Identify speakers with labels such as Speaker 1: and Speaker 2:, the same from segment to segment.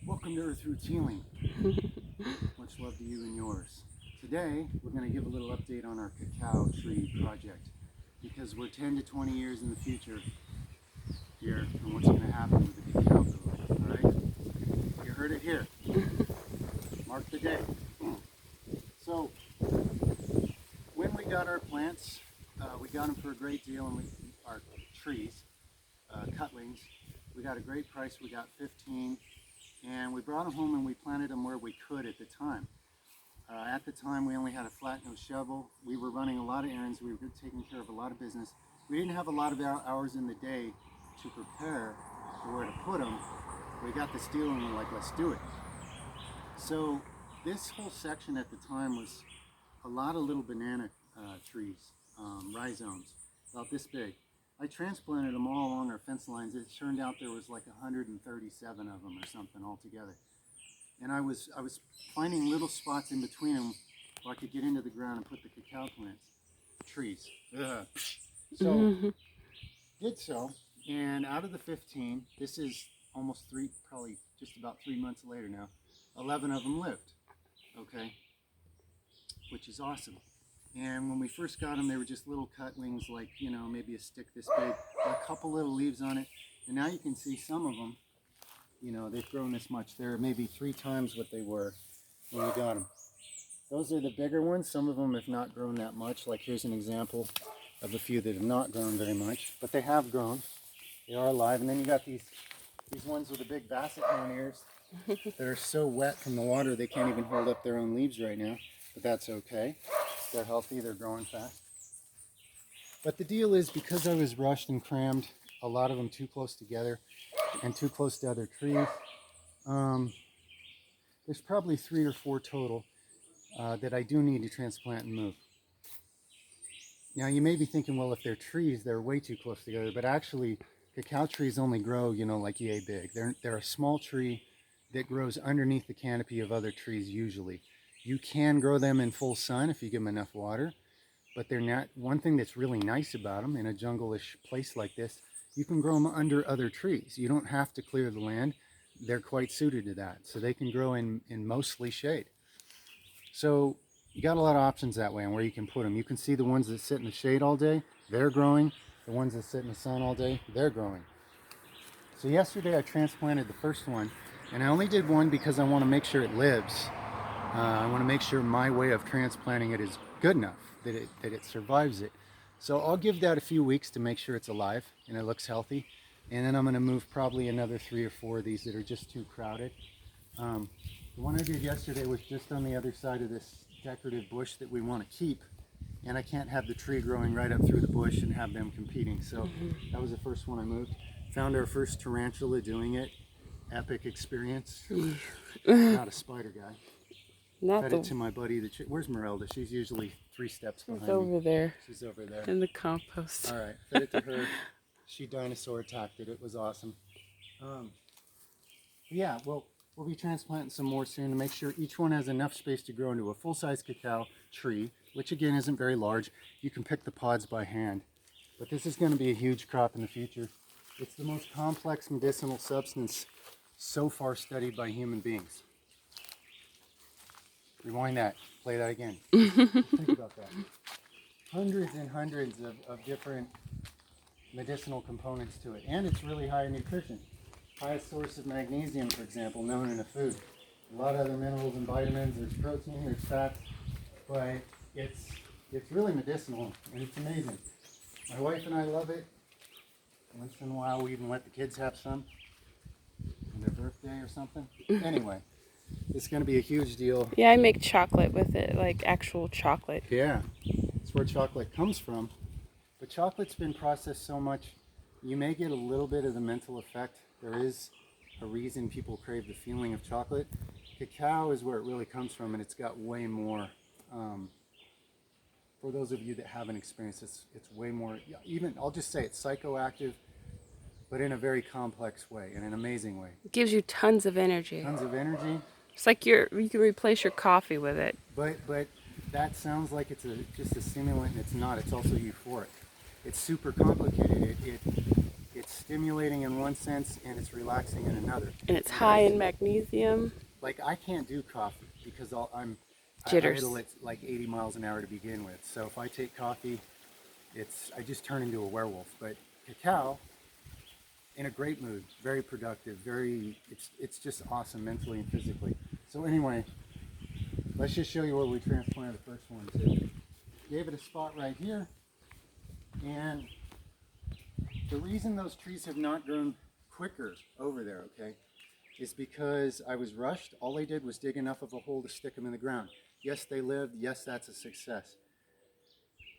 Speaker 1: Welcome to Earth Roots Healing. Much love to you and yours. Today, we're going to give a little update on our cacao tree project because we're 10 to 20 years in the future here on what's going to happen with the cacao growth. All right? You heard it here. Mark the day. So, when we got our plants, we got them for a great deal, and our trees, cutlings, we got a great price. We got 15. And we brought them home and we planted them where we could at the time. At the time, we only had a flat nose shovel. We were running a lot of errands. We were taking care of a lot of business. We didn't have a lot of hours in the day to prepare for where to put them. We got the steel and we're like, let's do it. So this whole section at the time was a lot of little banana trees, rhizomes, about this big. I transplanted them all along our fence lines. It turned out there was like 137 of them or something altogether. And I was finding little spots in between them where I could get into the ground and put the cacao plants, trees. So, did so, and out of the 15, this is almost probably just about 3 months later now, 11 of them lived, okay, which is awesome. And when we first got them, they were just little cutlings, like, you know, maybe a stick this big, a couple little leaves on it. And now you can see some of them, you know, they've grown this much. They're maybe 3 times what they were when we got them. Those are the bigger ones. Some of them have not grown that much. Like here's an example of a few that have not grown very much, but they have grown. They are alive. And then you got these ones with the big basset horn ears that are so wet from the water they can't even hold up their own leaves right now, but that's okay. They're healthy, they're growing fast. But the deal is, because I was rushed and crammed, a lot of them too close together and too close to other trees, there's probably 3 or 4 total that I do need to transplant and move. Now you may be thinking, well, if they're trees, they're way too close together, but actually cacao trees only grow, you know, like yay big. They're a small tree that grows underneath the canopy of other trees usually. You can grow them in full sun if you give them enough water, but they're not. One thing that's really nice about them in a jungle-ish place like this, you can grow them under other trees. You don't have to clear the land. They're quite suited to that. So they can grow in mostly shade. So you got a lot of options that way on where you can put them. You can see the ones that sit in the shade all day, they're growing. The ones that sit in the sun all day, they're growing. So yesterday I transplanted the first one, and I only did one because I want to make sure it lives. I want to make sure my way of transplanting it is good enough, that it survives it. So I'll give that a few weeks to make sure it's alive and it looks healthy. And then I'm going to move probably another 3 or 4 of these that are just too crowded. The one I did yesterday was just on the other side of this decorative bush that we want to keep. And I can't have the tree growing right up through the bush and have them competing. So that was the first one I moved. Found our first tarantula doing it. Epic experience. Not a spider guy. Fed it to my buddy. Where's Merelda? She's usually 3 steps behind me.
Speaker 2: Over there.
Speaker 1: She's over there.
Speaker 2: In the compost.
Speaker 1: All right. Fed it to her. She dinosaur attacked it. It was awesome. Yeah, well, we'll be transplanting some more soon to make sure each one has enough space to grow into a full-size cacao tree, which again isn't very large. You can pick the pods by hand. But this is going to be a huge crop in the future. It's the most complex medicinal substance so far studied by human beings. Rewind that. Play that again. Think about that. Hundreds and hundreds of different medicinal components to it. And it's really high in nutrition. Highest source of magnesium, for example, known in a food. A lot of other minerals and vitamins. There's protein, there's fats. But it's really medicinal, and it's amazing. My wife and I love it. Once in a while, we even let the kids have some on their birthday or something. Anyway. It's going to be a huge deal.
Speaker 2: Yeah, I make chocolate with it, like actual chocolate.
Speaker 1: Yeah, that's where chocolate comes from. But chocolate's been processed so much, you may get a little bit of the mental effect. There is a reason people crave the feeling of chocolate. Cacao is where it really comes from, and it's got way more. For those of you that haven't experienced this, it's way more, even, I'll just say it's psychoactive, but in a very complex way, in an amazing way.
Speaker 2: It gives you tons of energy.
Speaker 1: Tons of energy.
Speaker 2: It's like you can replace your coffee with it.
Speaker 1: But that sounds like it's just a stimulant, and it's not. It's also euphoric. It's super complicated. It's stimulating in one sense and it's relaxing in another.
Speaker 2: And it's high in magnesium.
Speaker 1: Like I can't do coffee because I
Speaker 2: Jitters.
Speaker 1: idle at like 80 miles an hour to begin with. So if I take coffee, I just turn into a werewolf. But cacao, in a great mood, very productive, it's just awesome mentally and physically. So anyway, let's just show you where we transplanted the first one to. Gave it a spot right here, and the reason those trees have not grown quicker over there, okay, is because I was rushed. All I did was dig enough of a hole to stick them in the ground. Yes, they lived. Yes, that's a success.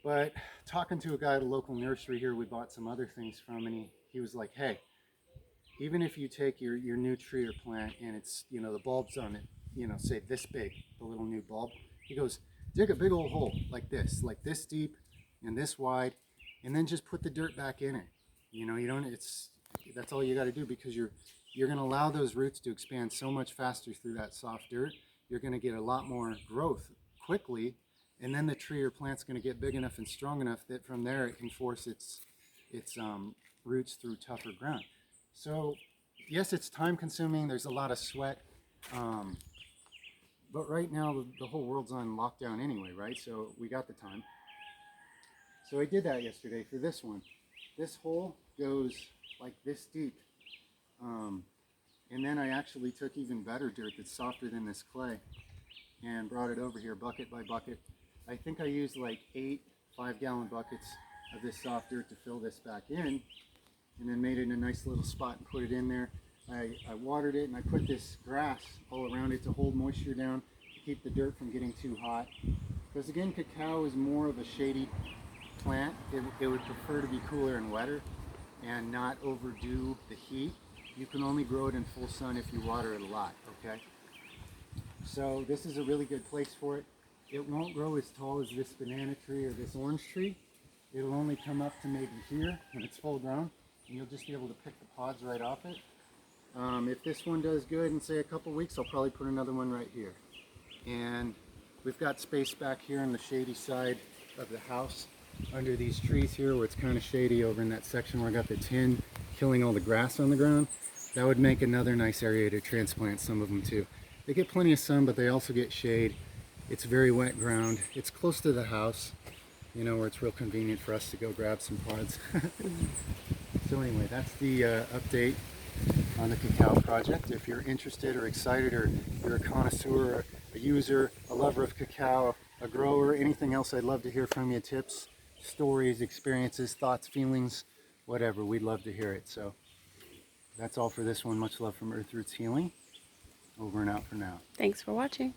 Speaker 1: But talking to a guy at a local nursery here, we bought some other things from, and he was like, hey, even if you take your new tree or plant and it's, the bulb's on it, say this big, the little new bulb, he goes, dig a big old hole like this deep and this wide, and then just put the dirt back in it. That's all you got to do, because you're going to allow those roots to expand so much faster through that soft dirt. You're going to get a lot more growth quickly, and then the tree or plant's going to get big enough and strong enough that from there it can force its roots through tougher ground. So yes, it's time consuming. There's a lot of sweat. But right now the whole world's on lockdown anyway, right? So we got the time. So I did that yesterday for this one. This hole goes like this deep. And then I actually took even better dirt that's softer than this clay and brought it over here bucket by bucket. I think I used like 8 5-gallon buckets of this soft dirt to fill this back in, and then made it a nice little spot and put it in there. I watered it, and I put this grass all around it to hold moisture down, to keep the dirt from getting too hot. Because again, cacao is more of a shady plant. It would prefer to be cooler and wetter and not overdo the heat. You can only grow it in full sun if you water it a lot, okay? So this is a really good place for it. It won't grow as tall as this banana tree or this orange tree. It'll only come up to maybe here when it's full grown, and you'll just be able to pick the pods right off it. If this one does good in say a couple weeks, I'll probably put another one right here. And we've got space back here on the shady side of the house under these trees here where it's kind of shady, over in that section where I got the tin killing all the grass on the ground. That would make another nice area to transplant some of them too. They get plenty of sun, but they also get shade. It's very wet ground. It's close to the house, where it's real convenient for us to go grab some pods. So anyway, that's the update on the cacao project. If you're interested or excited, or you're a connoisseur, a user, a lover of cacao, a grower, anything else, I'd love to hear from you. Tips, stories, experiences, thoughts, feelings, whatever. We'd love to hear it. So that's all for this one. Much love from Earth Roots Healing. Over and out for now.
Speaker 2: Thanks for watching.